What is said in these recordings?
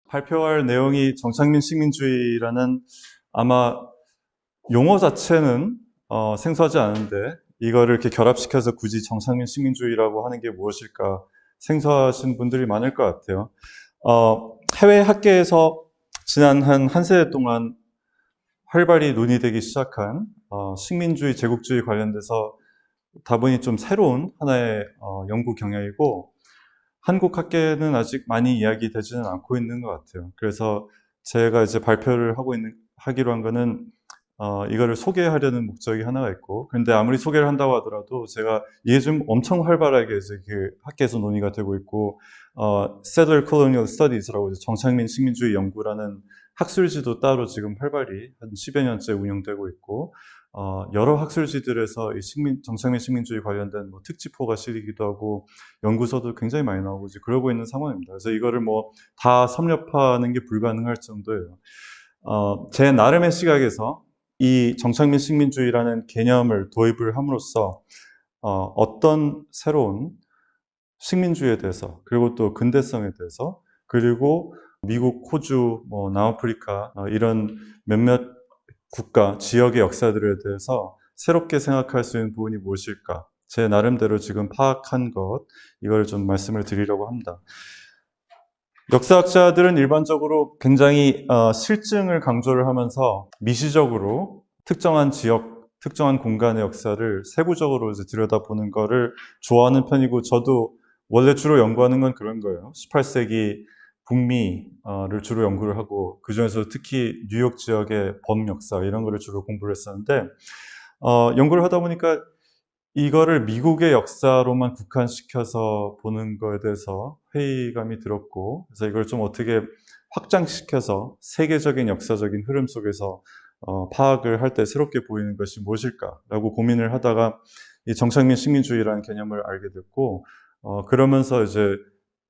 발표할 내용이 정착민 식민주의라는 아마 용어 자체는 생소하지 않은데 이거를 이렇게 결합시켜서 굳이 정착민 식민주의라고 하는 게 무엇일까 생소하신 분들이 많을 것 같아요. 해외 학계에서 지난 한 세대 동안 활발히 논의되기 시작한 식민주의, 제국주의 관련돼서 다분히 좀 새로운 하나의 연구 경향이고 한국 학계는 아직 많이 이야기되지는 않고 있는 것 같아요. 그래서 제가 이제 발표를 하기로 한 거는 이거를 소개하려는 목적이 하나가 있고, 근데 아무리 소개를 한다고 하더라도 제가 이게 좀 엄청 활발하게 이제 그 학계에서 논의가 되고 있고, Settler Colonial Studies라고 이제 정착민 식민주의 연구라는 학술지도 따로 지금 활발히 한 10여 년째 운영되고 있고, 여러 학술지들에서 이 정착민 식민주의 관련된 뭐 특집호가 실리기도 하고, 연구서도 굉장히 많이 나오고 이제 그러고 있는 상황입니다. 그래서 이거를 뭐 다 섭렵하는 게 불가능할 정도예요. 제 나름의 시각에서 이 정착민 식민주의라는 개념을 도입을 함으로써 어떤 새로운 식민주의에 대해서, 그리고 또 근대성에 대해서, 그리고 미국, 호주, 뭐 남아프리카 이런 몇몇 국가, 지역의 역사들에 대해서 새롭게 생각할 수 있는 부분이 무엇일까? 제 나름대로 지금 파악한 것, 이걸 좀 말씀을 드리려고 합니다. 역사학자들은 일반적으로 굉장히 실증을 강조를 하면서 미시적으로 특정한 지역, 특정한 공간의 역사를 세부적으로 이제 들여다보는 거를 좋아하는 편이고, 저도 원래 주로 연구하는 건 그런 거예요. 18세기 북미를 주로 연구를 하고, 그중에서 특히 뉴욕 지역의 범 역사 이런 거를 주로 공부를 했었는데, 연구를 하다 보니까 이거를 미국의 역사로만 국한시켜서 보는 거에 대해서 회의감이 들었고, 그래서 이걸 좀 어떻게 확장시켜서 세계적인 역사적인 흐름 속에서 파악을 할 때 새롭게 보이는 것이 무엇일까라고 고민을 하다가 이 정착민 식민주의라는 개념을 알게 됐고, 그러면서 이제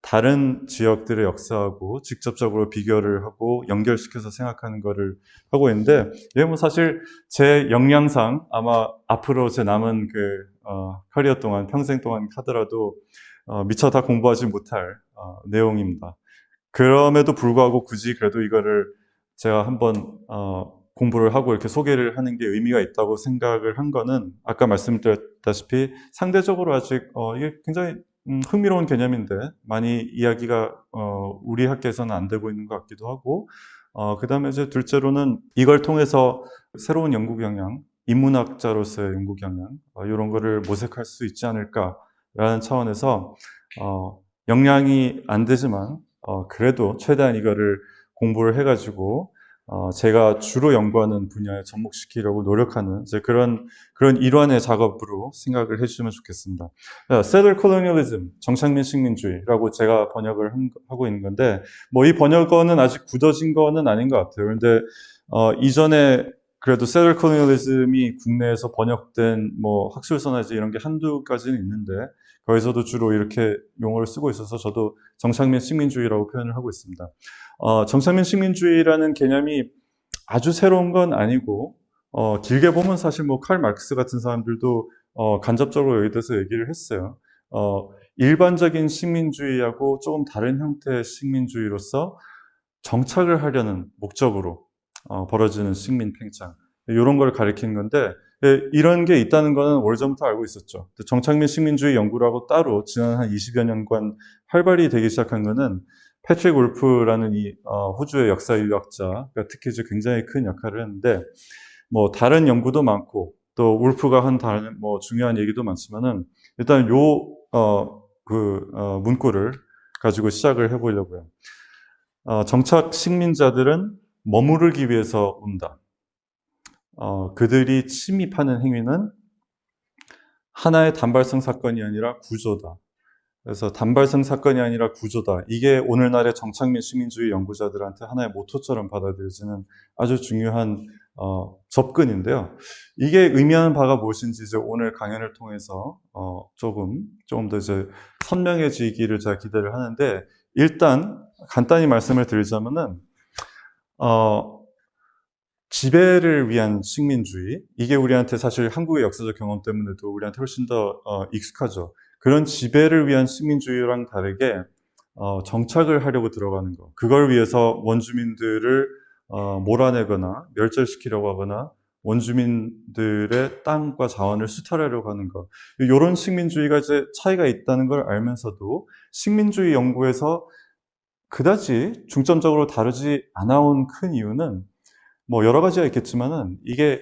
다른 지역들의 역사하고 직접적으로 비교를 하고 연결시켜서 생각하는 거를 하고 있는데, 이게 뭐 사실 제 역량상 아마 앞으로 제 남은 커리어 동안, 평생 동안 하더라도 미처 다 공부하지 못할 내용입니다. 그럼에도 불구하고 굳이 그래도 이거를 제가 한번 공부를 하고 이렇게 소개를 하는 게 의미가 있다고 생각을 한 거는, 아까 말씀드렸다시피 상대적으로 아직 이게 굉장히 흥미로운 개념인데 많이 이야기가 우리 학계에서는 안 되고 있는 것 같기도 하고, 그 다음에 이제 둘째로는 이걸 통해서 새로운 연구 경향, 인문학자로서의 연구 경향 이런 거를 모색할 수 있지 않을까라는 차원에서 역량이 안 되지만 그래도 최대한 이거를 공부를 해가지고 제가 주로 연구하는 분야에 접목시키려고 노력하는 이제 그런 일환의 작업으로 생각을 해주시면 좋겠습니다. Settler Colonialism, 정착민 식민주의라고 제가 번역을 하고 있는 건데, 뭐 이 번역어는 아직 굳어진 거는 아닌 것 같아요. 그런데 이전에 그래도 Settler Colonialism이 국내에서 번역된 뭐 학술서나 이제 이런 게 한두 가지는 있는데, 거기서도 주로 이렇게 용어를 쓰고 있어서 저도 정착민 식민주의라고 표현을 하고 있습니다. 정착민 식민주의라는 개념이 아주 새로운 건 아니고, 길게 보면 사실 뭐 칼 마르크스 같은 사람들도 간접적으로 여기 대해서 얘기를 했어요. 일반적인 식민주의하고 조금 다른 형태의 식민주의로서 정착을 하려는 목적으로 벌어지는 식민 팽창, 이런 걸 가리키는 건데, 이런 게 있다는 거는 오래전부터 알고 있었죠. 정착민 식민주의 연구라고 따로 지난 한 20여 년간 활발히 되기 시작한 거는 패트릭 울프라는 이 호주의 역사 유학자가 특히 이제 굉장히 큰 역할을 했는데, 뭐 다른 연구도 많고 또 울프가 한 다른 뭐 중요한 얘기도 많지만은 일단 문구를 가지고 시작을 해보려고요. 정착 식민자들은 머무르기 위해서 온다. 그들이 침입하는 행위는 하나의 단발성 사건이 아니라 구조다. 그래서 단발성 사건이 아니라 구조다. 이게 오늘날의 정착민 식민주의 연구자들한테 하나의 모토처럼 받아들여지는 아주 중요한 접근인데요. 이게 의미하는 바가 무엇인지 이제 오늘 강연을 통해서 조금 더 이제 선명해지기를 제가 기대를 하는데, 일단 간단히 말씀을 드리자면은 지배를 위한 식민주의, 이게 우리한테 사실 한국의 역사적 경험 때문에도 우리한테 훨씬 더 익숙하죠. 그런 지배를 위한 식민주의랑 다르게 정착을 하려고 들어가는 것. 그걸 위해서 원주민들을 몰아내거나 멸절시키려고 하거나 원주민들의 땅과 자원을 수탈하려고 하는 것. 이런 식민주의가 이제 차이가 있다는 걸 알면서도 식민주의 연구에서 그다지 중점적으로 다루지 않아 온 큰 이유는 뭐 여러 가지가 있겠지만은 이게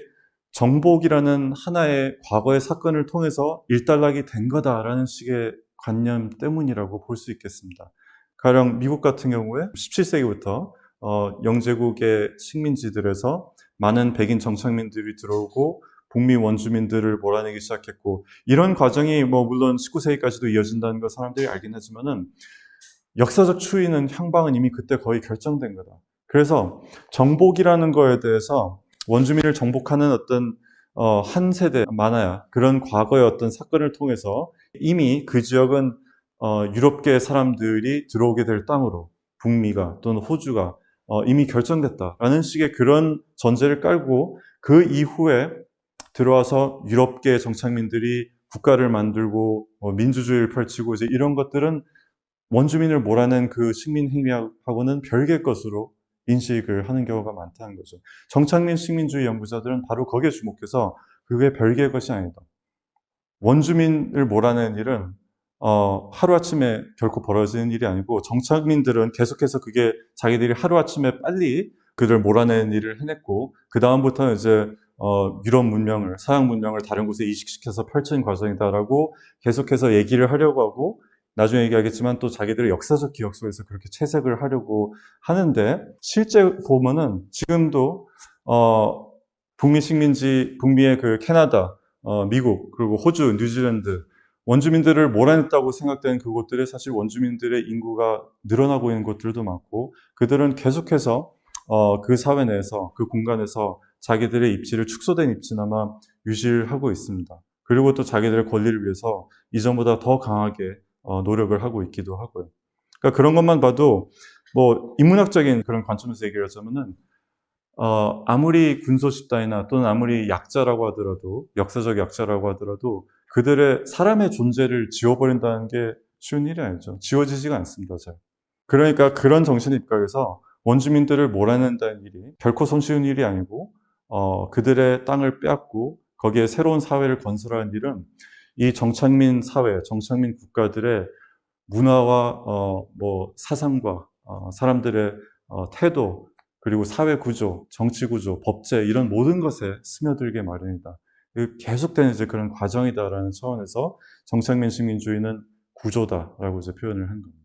정복이라는 하나의 과거의 사건을 통해서 일단락이 된 거다라는 식의 관념 때문이라고 볼 수 있겠습니다. 가령 미국 같은 경우에 17세기부터 영제국의 식민지들에서 많은 백인 정착민들이 들어오고 북미 원주민들을 몰아내기 시작했고 이런 과정이 뭐 물론 19세기까지도 이어진다는 걸 사람들이 알긴 하지만은 역사적 추이는 향방은 이미 그때 거의 결정된 거다. 그래서 정복이라는 거에 대해서 원주민을 정복하는 어떤 한 세대 많아야 그런 과거의 어떤 사건을 통해서 이미 그 지역은 유럽계 사람들이 들어오게 될 땅으로 북미가 또는 호주가 이미 결정됐다라는 식의 그런 전제를 깔고 그 이후에 들어와서 유럽계 정착민들이 국가를 만들고 민주주의를 펼치고 이제 이런 것들은 원주민을 몰아낸 그 식민 행위하고는 별개의 것으로 인식을 하는 경우가 많다는 거죠. 정착민 식민주의 연구자들은 바로 거기에 주목해서 그게 별개의 것이 아니다. 원주민을 몰아내는 일은 하루아침에 결코 벌어지는 일이 아니고 정착민들은 계속해서 그게 자기들이 하루아침에 빨리 그를 몰아내는 일을 해냈고 그 다음부터는 이제 유럽 문명을 서양 문명을 다른 곳에 이식시켜서 펼친 과정이다라고 계속해서 얘기를 하려고 하고 나중에 얘기하겠지만 또 자기들의 역사적 기억 속에서 그렇게 채색을 하려고 하는데 실제 보면은 지금도 북미 식민지, 북미의 그 캐나다, 미국, 그리고 호주, 뉴질랜드 원주민들을 몰아냈다고 생각되는 그곳들에 사실 원주민들의 인구가 늘어나고 있는 곳들도 많고 그들은 계속해서 그 사회 내에서 그 공간에서 자기들의 입지를 축소된 입지나마 유지를 하고 있습니다. 그리고 또 자기들의 권리를 위해서 이전보다 더 강하게 노력을 하고 있기도 하고요. 그러니까 그런 것만 봐도 뭐 인문학적인 그런 관점에서 얘기를 하자면은 아무리 군소 집단이나 또는 아무리 약자라고 하더라도 역사적 약자라고 하더라도 그들의 사람의 존재를 지워버린다는 게 쉬운 일이 아니죠. 지워지지가 않습니다. 잘. 그러니까 그런 정신에 입각해서 원주민들을 몰아낸다는 일이 결코 손쉬운 일이 아니고 그들의 땅을 빼앗고 거기에 새로운 사회를 건설하는 일은 이 정착민 사회, 정착민 국가들의 문화와 뭐 사상과 사람들의 태도 그리고 사회 구조, 정치 구조, 법제 이런 모든 것에 스며들게 마련이다. 계속되는 이제 그런 과정이다라는 차원에서 정착민 식민주의는 구조다라고 이제 표현을 한 겁니다.